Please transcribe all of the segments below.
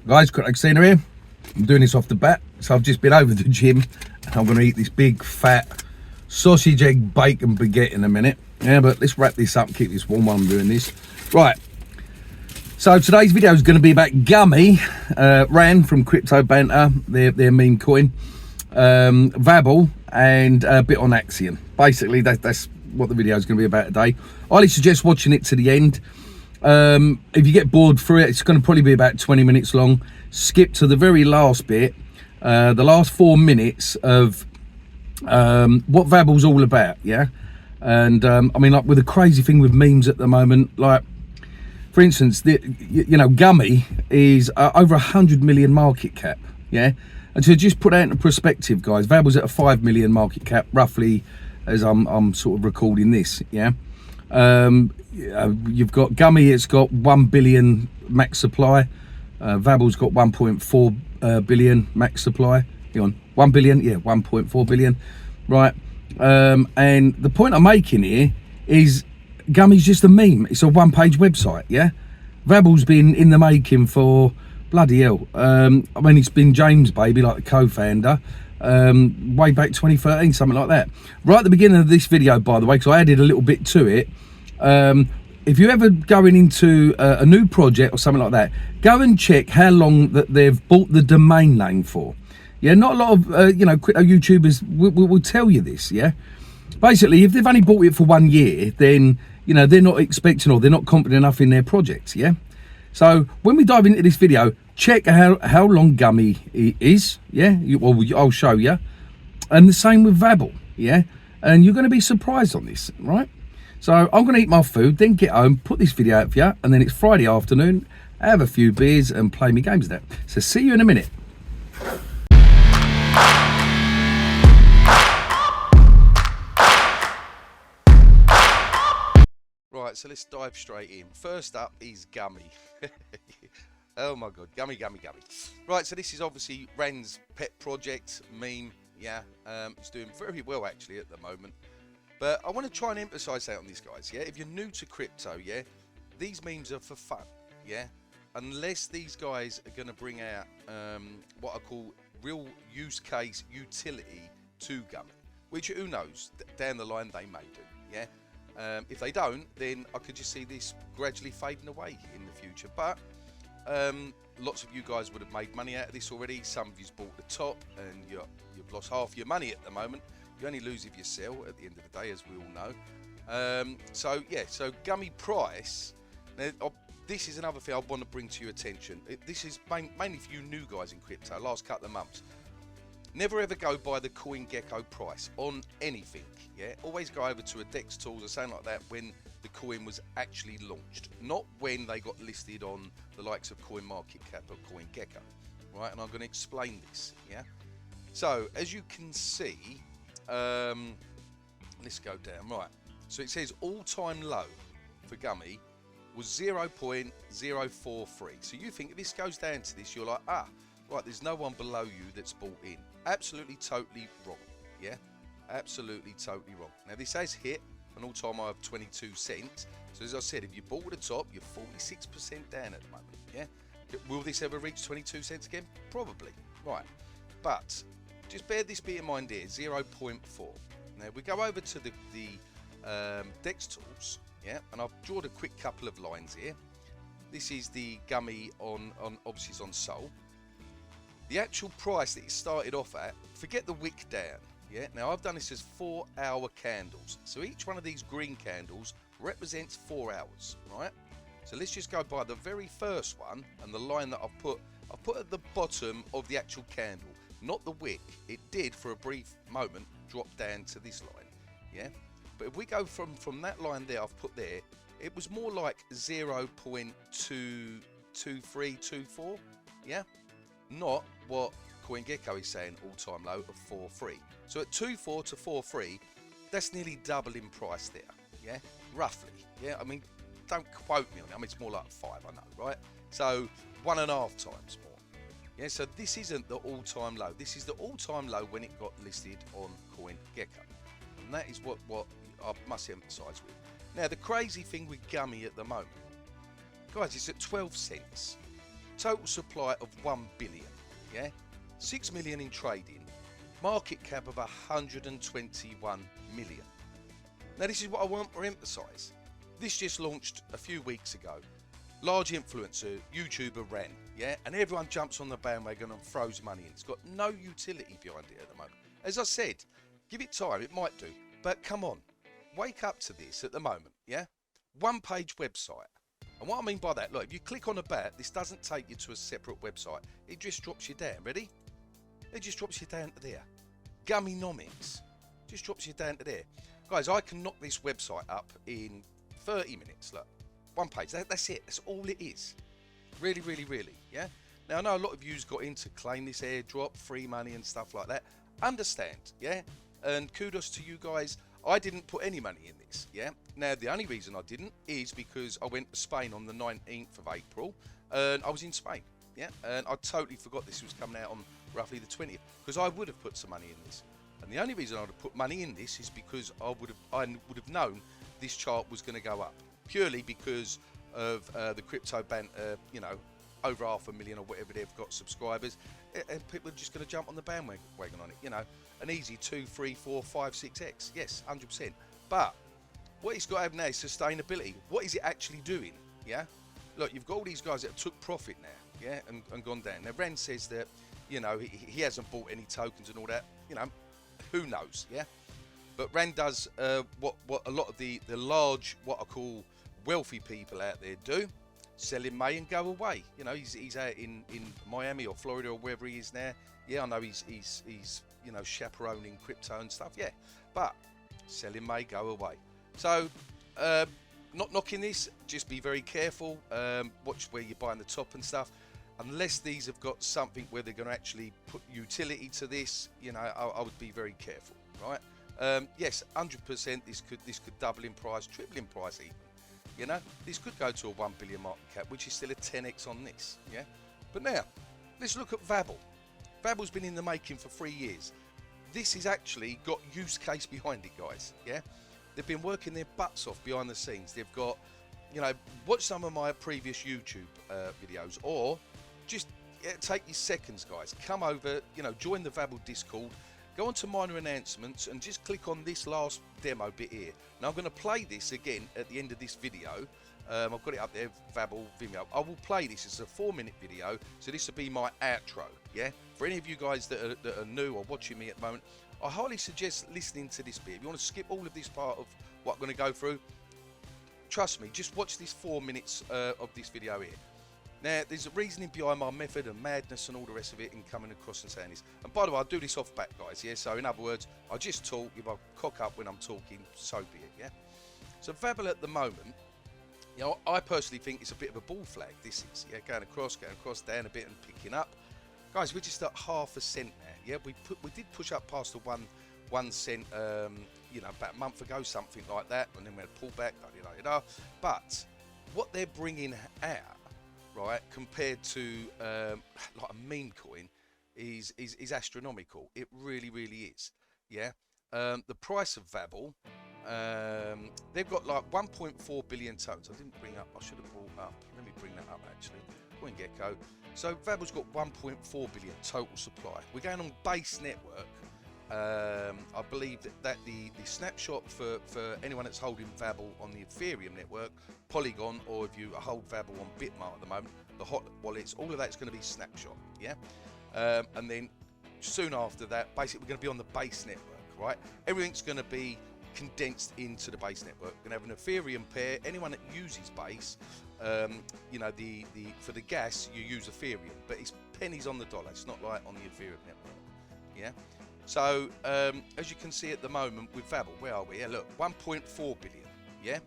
Guys, quick Axion here. I'm doing this off the bat, so I've just been over to the gym and I'm going to eat this big fat sausage, egg, bacon baguette in a minute. Yeah, but let's wrap this up and keep this warm while I'm doing this. Right, so today's video is going to be about Gummy, Ran from Crypto Banter, their meme coin, Vabble, and a bit on Axion. Basically, that's what the video is going to be about today. I highly suggest watching it to the end. If you get bored through it, it's going to probably be about 20 minutes long. Skip to the very last bit, the last 4 minutes of what Vabble's all about, yeah? And I mean, like, with the crazy thing with memes at the moment, like, for instance, you know, Gummy is over 100 million market cap, yeah? And to just put that into perspective, guys, Vabble's at a 5 million market cap, roughly, as I'm sort of recording this, yeah? You've got Gummy, it's got 1 billion max supply. Vabble's got 1.4 billion max supply. Hang on, 1 billion, yeah, 1.4 billion, right? And the point I'm making here is Gummy's just a meme. It's a one-page website, yeah? Vabble's been in the making for bloody hell. I mean, it's been James, baby, like the co-founder, way back 2013, something like that. Right at the beginning of this video, by the way, because I added a little bit to it. If you're ever going into a new project or something like that, go and check how long that they've bought the domain name for. Yeah, not a lot of you know, crypto YouTubers will tell you this. Yeah, basically, if they've only bought it for 1 year, then you know they're not expecting or they're not confident enough in their projects. Yeah, so when we dive into this video, check how long Gummy is. Yeah, I'll show you, and the same with Vabble. Yeah, and you're going to be surprised on this, right? So I'm going to eat my food, then get home, put this video out for you, and then it's Friday afternoon, have a few beers and play me games there. So see you in a minute. Right, so let's dive straight in. First up is Gummy. Oh my God, Gummy. Right, so this is obviously Ran's pet project, meme, yeah. It's doing very well actually at the moment. But I want to try and emphasize that on these guys, yeah? If you're new to crypto, yeah, these memes are for fun, yeah? Unless these guys are going to bring out what I call real use case utility to Gummy, which who knows, down the line they may do, yeah? If they don't, then I could just see this gradually fading away in the future. But lots of you guys would have made money out of this already. Some of you've bought the top and you've lost half your money at the moment. You only lose if you sell at the end of the day, as we all know. So yeah, so Gummy price. Now, this is another thing I want to bring to your attention. This is mainly for you new guys in crypto. Last couple of months, never ever go by the CoinGecko price on anything. Yeah, always go over to a Dex Tools or something like that when the coin was actually launched, not when they got listed on the likes of CoinMarketCap or CoinGecko. Right, and I'm going to explain this. Yeah. So as you can see. Let's go down. Right, so it says all-time low for Gummy was 0.043. So you think if this goes down to this, you're like, ah, right, there's no one below you that's bought in. Absolutely totally wrong. Yeah, absolutely totally wrong. Now this has hit an all-time high of 22 cents. So as I said, if you bought at the top, you're 46% down at the moment. Yeah, will this ever reach 22 cents again? Probably. Right, but just bear this bit in mind here, 0.4. Now we go over to the Dex Tools, yeah, and I've drawn a quick couple of lines here. This is the Gummy on obviously it's on Sol. The actual price that it started off at, forget the wick down, yeah. Now I've done this as 4-hour candles, so each one of these green candles represents 4 hours, right? So let's just go by the very first one and the line that I've put at the bottom of the actual candle. Not the wick. It did for a brief moment drop down to this line, yeah. But if we go from that line there I've put there, it was more like 0.22324, yeah. Not what CoinGecko is saying all-time low of 4.3. So at 2.4 to 4.3, that's nearly double in price there, yeah, roughly, yeah. I mean, don't quote me on it. I mean, it's more like 5, I know, right? So 1.5 times more. Yeah, so this isn't the all-time low. This is the all-time low when it got listed on CoinGecko. And that is what I must emphasize with. Now, the crazy thing with Gummy at the moment, guys, it's at 12 cents. total supply of 1 billion, yeah, 6 million in trading, market cap of 121 million. Now this is what I want to emphasize. This just launched a few weeks ago. Large influencer, YouTuber ran, yeah, and everyone jumps on the bandwagon and throws money in. It's got no utility behind it at the moment. As I said, give it time, it might do, but come on, wake up to this at the moment, yeah? One page website. And what I mean by that, look, if you click on a bat, this doesn't take you to a separate website. It just drops you down, ready? It just drops you down to there. Gummy just drops you down to there. Guys, I can knock this website up in 30 minutes, look. One page, that's it, that's all it is. Really, really, really, yeah? Now, I know a lot of you's got in to claim this airdrop, free money and stuff like that. Understand, yeah? And kudos to you guys. I didn't put any money in this, yeah? Now, the only reason I didn't is because I went to Spain on the 19th of April, and I was in Spain, yeah? And I totally forgot this was coming out on roughly the 20th, because I would have put some money in this. And the only reason I would have put money in this is because I would have known this chart was going to go up, purely because of the crypto banter, you know, over 500,000 or whatever they've got subscribers, and people are just going to jump on the bandwagon on it, you know, an easy 2, 3, 4, 5, 6x, yes, 100%. But what it's got to have now is sustainability. What is it actually doing? Yeah, look, you've got all these guys that took profit now, yeah, and gone down. Now Ren says that, you know, he hasn't bought any tokens and all that, you know, who knows, yeah. But Rand does what a lot of the large, what I call wealthy people out there do: sell in May and go away. You know, he's out in Miami or Florida or wherever he is now. Yeah, I know he's you know, chaperoning crypto and stuff. Yeah, but sell in May, go away. So not knocking this, just be very careful. Watch where you're buying the top and stuff. Unless these have got something where they're going to actually put utility to this, you know, I would be very careful, right? Yes, 100%. This could double in price, triple in price even. You know, this could go to a 1 billion market cap, which is still a 10x on this. Yeah, but now let's look at Vabble. Vabble's been in the making for 3 years. This has actually got use case behind it, guys. Yeah, they've been working their butts off behind the scenes. They've got, you know, watch some of my previous YouTube videos, or just take your seconds, guys. Come over, you know, join the Vabble Discord. Go on to minor announcements and just click on this last demo bit here. Now I'm going to play this again at the end of this video. I've got it up there, Vabble Vimeo. I will play this. It's a 4-minute video, so this will be my outro. Yeah. For any of you guys that are new or watching me at the moment, I highly suggest listening to this bit. If you want to skip all of this part of what I'm going to go through, trust me, just watch this 4 minutes of this video here. Now, there's a reasoning behind my method and madness and all the rest of it in coming across and saying this. And by the way, I do this off back, guys, yeah? So in other words, I just talk. If I cock up when I'm talking, so be it, yeah? So Vabble at the moment, you know, I personally think it's a bit of a ball flag, this is, yeah? Going across, down a bit and picking up. Guys, we're just at ½ a cent now, yeah? We did push up past the one cent, you know, about a month ago, something like that, and then we had a pullback, but what they're bringing out, right, compared to like a meme coin, is astronomical. It really, really is. Yeah. The price of Vabble, they've got like 1.4 billion tokens. I didn't bring up. I should have brought up. Let me bring that up actually. CoinGecko. So Vabble's got 1.4 billion total supply. We're going on base network. I believe that the snapshot for anyone that's holding Vabble on the Ethereum network, Polygon, or if you hold Vabble on Bitmart at the moment, the hot wallets, all of that's going to be snapshot, yeah. And then soon after that, basically we're going to be on the base network, right? Everything's going to be condensed into the base network. We're going to have an Ethereum pair. Anyone that uses base, you know, for the gas you use Ethereum, but it's pennies on the dollar. It's not like on the Ethereum network, yeah. So, as you can see at the moment with Vabble, where are we? Yeah, look, 1.4 billion, yeah?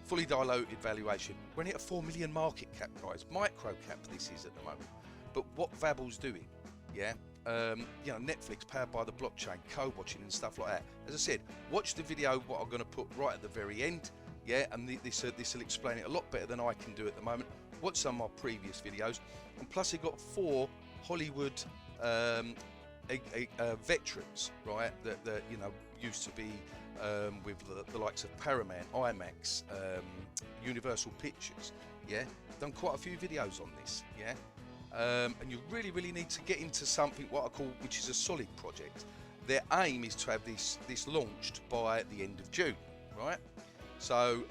Fully diluted valuation. We're at a 4 million market cap, guys. Micro cap this is at the moment. But what Vabble's doing, yeah? You know, Netflix powered by the blockchain, co-watching and stuff like that. As I said, watch the video, what I'm going to put right at the very end, yeah? And this will explain it a lot better than I can do at the moment. Watch some of my previous videos. And plus, they've got 4 Hollywood... veterans, right, that you know used to be with the likes of Paramount, IMAX, Universal Pictures, yeah, done quite a few videos on this, yeah. and you really need to get into something what I call, which is a solid project. Their aim is to have this launched by the end of June, right? So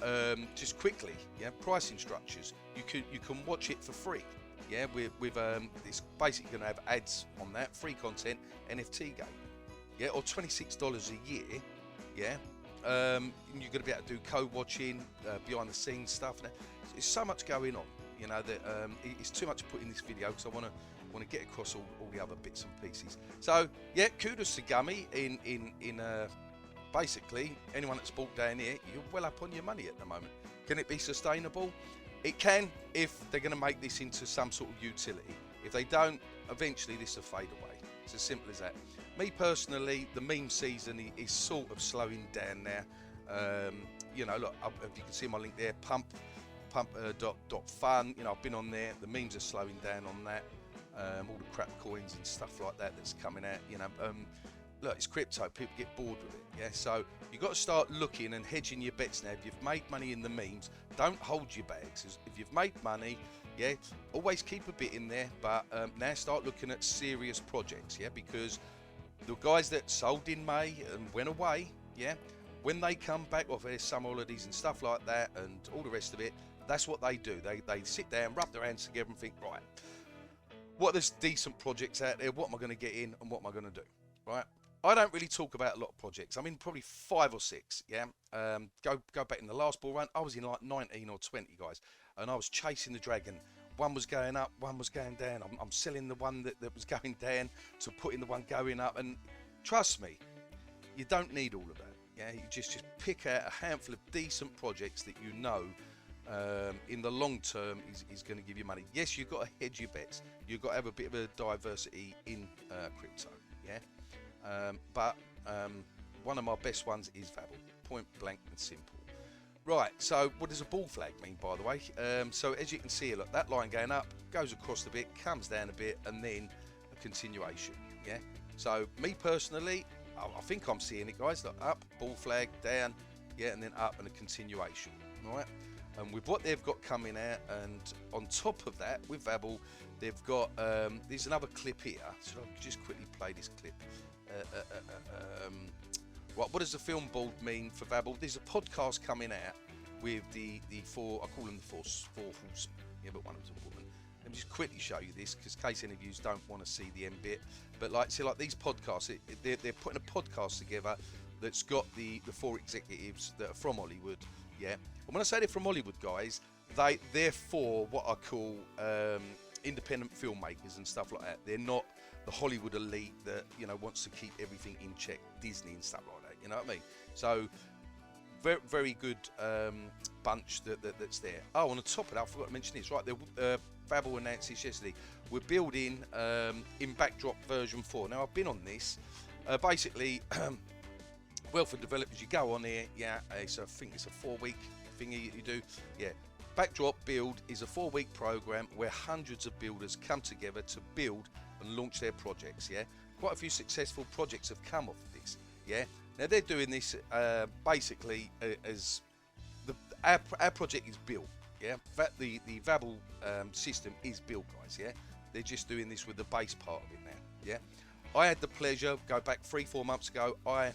just quickly, yeah, pricing structures. You can watch it for free, yeah. With it's basically going to have ads on that, free content, NFT game, yeah, or $26 a year, yeah. And you're going to be able to do co-watching, behind the scenes stuff. Now, there's so much going on, you know, that it's too much to put in this video because I want to get across all the other bits and pieces. So yeah, kudos to Gummy in basically anyone that's bought down here, you're well up on your money at the moment. Can it be sustainable? It can, if they're going to make this into some sort of utility. If they don't, eventually this will fade away. It's as simple as that. Me personally, the meme season is sort of slowing down now. You know, look, if you can see my link there, pump.fun. You know, I've been on there. The memes are slowing down on that. All the crap coins and stuff like that that's coming out. You know, look, it's crypto. People get bored with it. Yeah, so you've got to start looking and hedging your bets now. If you've made money in the memes, don't hold your bags. If you've made money, yeah, always keep a bit in there. But now start looking at serious projects. Yeah, because the guys that sold in May and went away, yeah, when they come back off their summer holidays and stuff like that and all the rest of it, that's what they do. They sit down, rub their hands together and think, right, what there's decent projects out there, what am I going to get in and what am I going to do, right? I don't really talk about a lot of projects. I'm in probably 5 or 6, yeah. Go back in the last bull run, I was in like 19 or 20, guys, and I was chasing the dragon. One was going up, one was going down. I'm selling the one that was going down to put in the one going up, and trust me, you don't need all of that. Yeah, you just pick out a handful of decent projects that you know in the long term is going to give you money. Yes, you've got to hedge your bets. You've got to have a bit of a diversity in crypto, yeah. But one of my best ones is Vabble, point blank and simple. Right, so what does a bull flag mean, by the way? So as you can see, look, that line going up, goes across a bit, comes down a bit, and then a continuation, yeah? So me personally, I think I'm seeing it, guys. Look, up, bull flag, down, yeah, and then up and a continuation, right? And with what they've got coming out, and on top of that, with Vabble, they've got, there's another clip here. So I'll just quickly play this clip. What does the film board mean for Vabble? There's a podcast coming out with the four, I call them the four horsemen, yeah, but one of them's a woman. Let me just quickly show you this, because in case any of you don't want to see the end bit. But like, see, like these podcasts, they're putting a podcast together that's got the 4 executives that are from Hollywood, yeah. And when I say they're from Hollywood, guys, they're for what I call independent filmmakers and stuff like that. They're not the Hollywood elite that, you know, wants to keep everything in check, Disney and stuff like that, you know what I mean? So very good bunch that's there. Oh, on the top of that, I forgot to mention this, right, Vabble announced this yesterday. We're building in Backdrop version 4. Now, I've been on this. Basically, well, for developers, you go on here, yeah, I think it's a 4-week thing you do, yeah. Backdrop Build is a 4-week program where hundreds of builders come together to build and launch their projects, yeah. Quite a few successful projects have come off of this, yeah. Now, they're doing this basically as our project is built, yeah. The Vabble system is built, guys, yeah. They're just doing this with the base part of it now, yeah. I had the pleasure, go back 3-4 months ago, I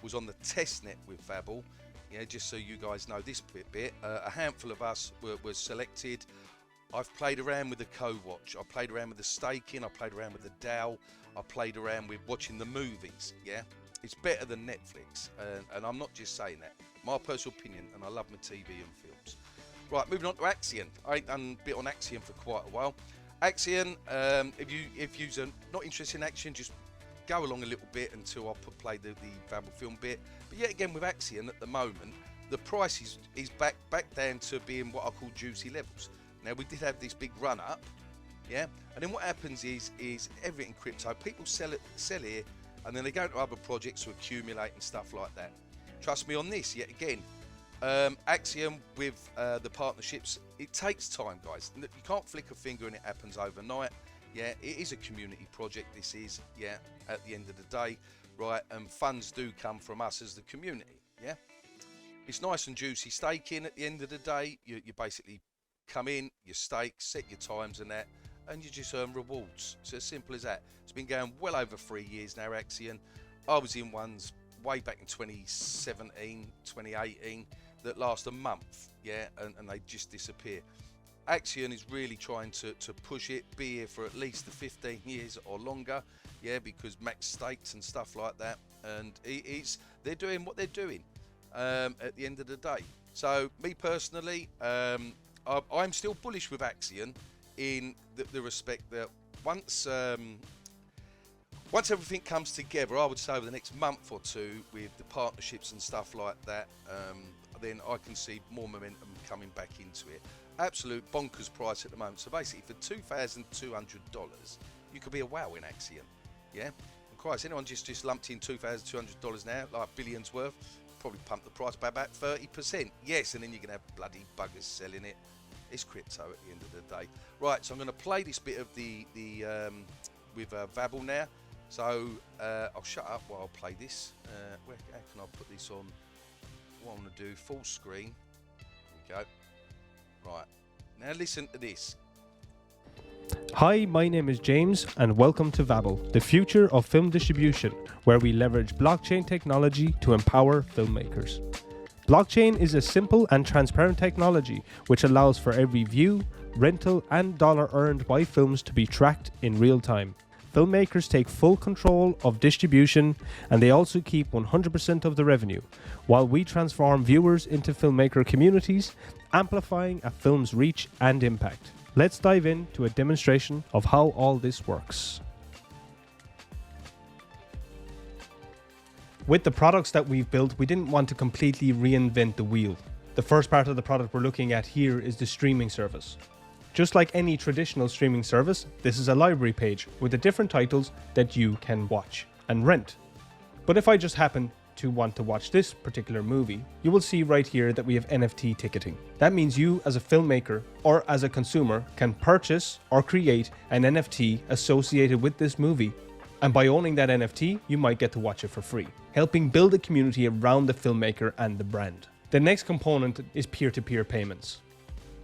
was on the test net with Vabble, yeah, just so you guys know this bit. A handful of us were selected. I've played around with the co-watch, I played around with the staking, I played around with the DAO, I played around with watching the movies, yeah. It's better than Netflix, and I'm not just saying that. My personal opinion, and I love my TV and films. Right, moving on to Axion. I ain't done a bit on Axion for quite a while. Axion, if you're not interested in Axion, just go along a little bit until I play the Vabble film bit. But yet again with Axion at the moment, the price is back down to being what I call juicy levels. Now, we did have this big run up, yeah, and then what happens is everything crypto, people sell here, and then they go to other projects to accumulate and stuff like that. Trust me on this, yet again, Axiom with the partnerships, it takes time, guys. You can't flick a finger and it happens overnight. Yeah, it is a community project, this is, yeah, at the end of the day, right, and funds do come from us as the community, yeah. It's nice and juicy staking at the end of the day. You basically come in, you stake, set your times and that, and you just earn rewards. It's as simple as that. It's been going well over 3 years now, Axion. I was in ones way back in 2017, 2018 that last a month, yeah, and they just disappear. Axion is really trying to push it, be here for at least the 15 years or longer, yeah, because max stakes and stuff like that, and they're doing what they're doing at the end of the day. So me personally, I'm still bullish with Axion in the respect that once everything comes together, I would say over the next month or two with the partnerships and stuff like that, then I can see more momentum coming back into it. Absolute bonkers price at the moment. So basically for $2,200 you could be a wow in Axion, yeah. And Christ, anyone just lumped in $2,200 now, like billions worth, probably pump the price by about 30%. Yes, and then you're gonna have bloody buggers selling it. It's crypto at the end of the day. Right, so I'm going to play this bit of the with Vabble now. So I'll shut up while I play this. How can I put this on? What I'm going to do, full screen. There we go. Right, now listen to this. Hi, my name is James and welcome to Vabble, the future of film distribution, where we leverage blockchain technology to empower filmmakers. Blockchain is a simple and transparent technology which allows for every view, rental and dollar earned by films to be tracked in real time. Filmmakers take full control of distribution and they also keep 100% of the revenue, while we transform viewers into filmmaker communities, amplifying a film's reach and impact. Let's dive into a demonstration of how all this works. With the products that we've built, we didn't want to completely reinvent the wheel. The first part of the product we're looking at here is the streaming service. Just like any traditional streaming service, this is a library page with the different titles that you can watch and rent. But if I just happen to want to watch this particular movie, you will see right here that we have NFT ticketing. That means you as a filmmaker or as a consumer can purchase or create an NFT associated with this movie. And by owning that NFT, you might get to watch it for free, helping build a community around the filmmaker and the brand. The next component is peer-to-peer payments.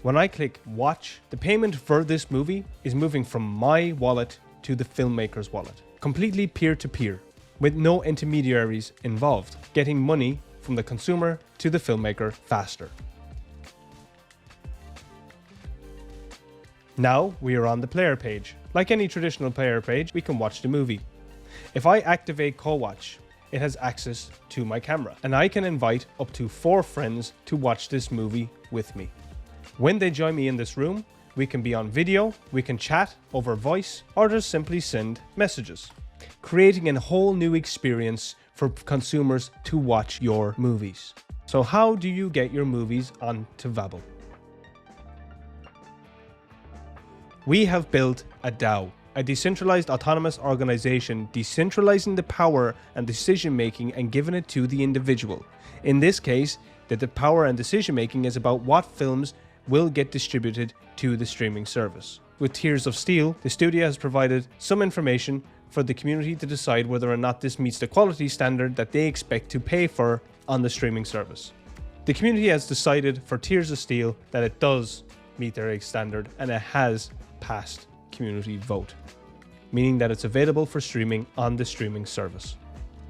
When I click watch, the payment for this movie is moving from my wallet to the filmmaker's wallet, completely peer-to-peer, with no intermediaries involved, getting money from the consumer to the filmmaker faster. Now we are on the player page. Like any traditional player page, we can watch the movie. If I activate co-watch, it has access to my camera, and I can invite up to 4 friends to watch this movie with me. When they join me in this room, we can be on video, we can chat over voice, or just simply send messages, creating a whole new experience for consumers to watch your movies. So how do you get your movies onto Vabble? We have built a DAO, a decentralized autonomous organization, decentralizing the power and decision making and giving it to the individual. In this case, the power and decision making is about what films will get distributed to the streaming service. With Tears of Steel, the studio has provided some information for the community to decide whether or not this meets the quality standard that they expect to pay for on the streaming service. The community has decided for Tears of Steel that it does meet their standard and it has passed community vote, meaning that it's available for streaming on the streaming service.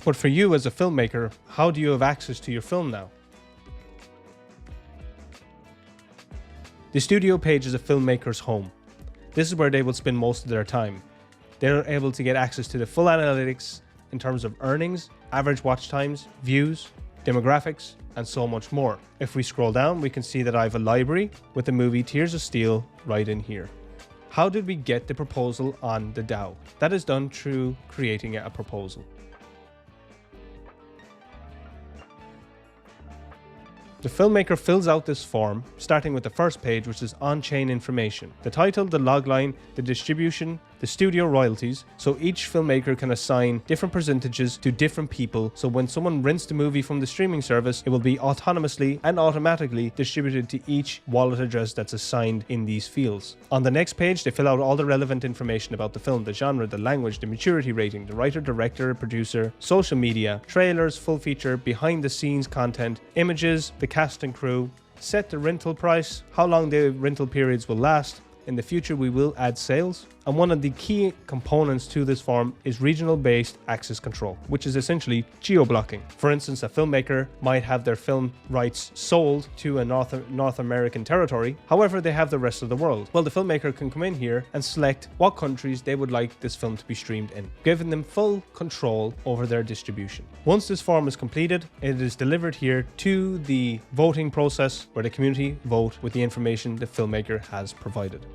But for you as a filmmaker, how do you have access to your film now? The studio page is a filmmaker's home. This is where they will spend most of their time. They're able to get access to the full analytics in terms of earnings, average watch times, views, demographics, and so much more. If we scroll down, we can see that I have a library with the movie Tears of Steel right in here. How did we get the proposal on the DAO? That is done through creating a proposal. The filmmaker fills out this form, starting with the first page, which is on-chain information. The title, the logline, the distribution, the studio royalties, so each filmmaker can assign different percentages to different people, so when someone rents the movie from the streaming service, it will be autonomously and automatically distributed to each wallet address that's assigned in these fields. On the next page, they fill out all the relevant information about the film, the genre, the language, the maturity rating, the writer, director, producer, social media, trailers, full feature, behind the scenes content, images, the cast and crew, set the rental price, how long the rental periods will last, In the future, we will add sales, and one of the key components to this form is regional-based access control, which is essentially geo-blocking. For instance, a filmmaker might have their film rights sold to a North American territory, however, they have the rest of the world. Well, the filmmaker can come in here and select what countries they would like this film to be streamed in, giving them full control over their distribution. Once this form is completed, it is delivered here to the voting process where the community vote with the information the filmmaker has provided.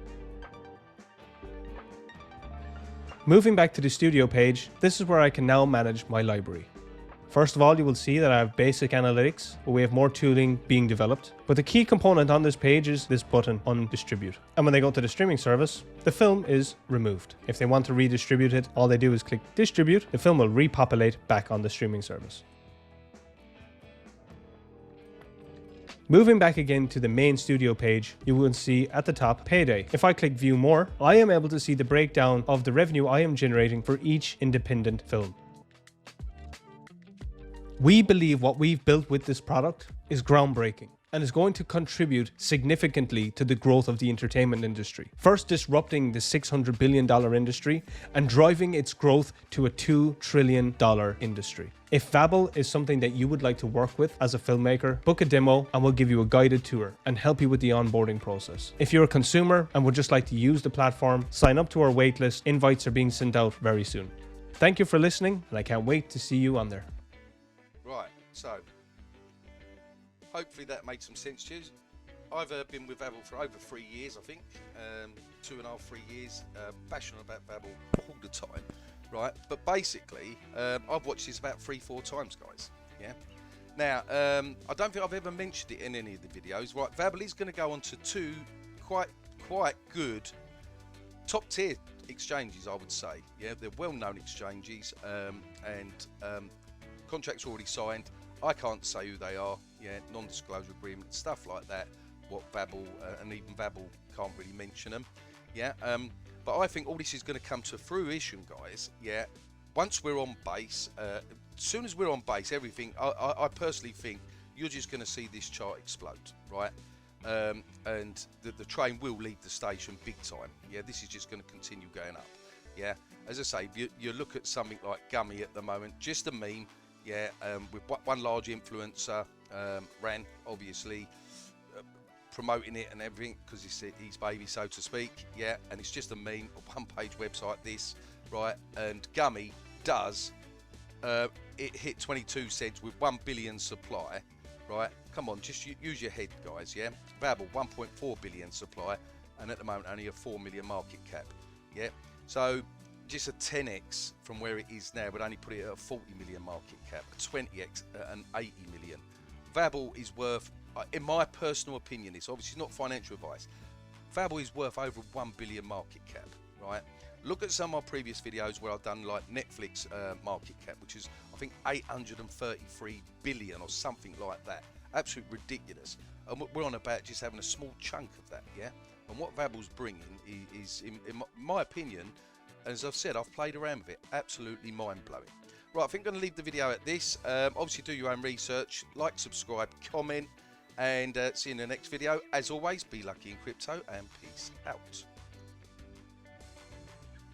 Moving back to the studio page, this is where I can now manage my library. First of all, you will see that I have basic analytics, but we have more tooling being developed. But the key component on this page is this button, Undistribute. And when they go to the streaming service, the film is removed. If they want to redistribute it, all they do is click Distribute, the film will repopulate back on the streaming service. Moving back again to the main studio page, you will see at the top Payday. If I click View More, I am able to see the breakdown of the revenue I am generating for each independent film. We believe what we've built with this product is groundbreaking and is going to contribute significantly to the growth of the entertainment industry. First, disrupting the $600 billion industry and driving its growth to a $2 trillion industry. If Vabble is something that you would like to work with as a filmmaker, book a demo and we'll give you a guided tour and help you with the onboarding process. If you're a consumer and would just like to use the platform, sign up to our waitlist. Invites are being sent out very soon. Thank you for listening, and I can't wait to see you on there. Right, so hopefully that made some sense to you. I've been with Vabble for over 3 years, I think, 2.5, 3 years. Passionate about Vabble all the time, right? But basically, I've watched this about 3-4 times, guys. Yeah. Now, I don't think I've ever mentioned it in any of the videos. Right, Vabble is going to go on to 2 quite good top tier exchanges, I would say. Yeah, they're well-known exchanges, and contracts already signed. I can't say who they are. Yeah, non-disclosure agreement, stuff like that. What Vabble and even Vabble can't really mention them. Yeah, but I think all this is going to come to fruition, guys. Yeah, once we're on base, as soon as we're on base, everything. I personally think you're just going to see this chart explode, right? And the train will leave the station big time. Yeah, this is just going to continue going up. Yeah, as I say, you look at something like Gummy at the moment, just a meme. Yeah, with one large influencer, ran obviously promoting it and everything because it's his baby, so to speak. Yeah, and it's just a meme, a one-page website. This, right? And Gummy does it hit 22 cents with 1 billion supply. Right? Come on, just use your head, guys. Yeah, Vabble 1.4 billion supply, and at the moment only a 4 million market cap. Yeah, so just a 10x from where it is now would only put it at a 40 million market cap, a 20x at an 80 million. Vabble is worth, in my personal opinion, it's obviously not financial advice, Vabble is worth over 1 billion market cap, right? Look at some of my previous videos where I've done like Netflix market cap, which is I think 833 billion or something like that. Absolutely ridiculous. And we're on about just having a small chunk of that, yeah? And what Vabble's bringing is in my opinion, as I've said, I've played around with it, absolutely mind-blowing. Right, I think I'm going to leave the video at this. Obviously, do your own research, like, subscribe, comment, and see you in the next video. As always, be lucky in crypto, and peace out.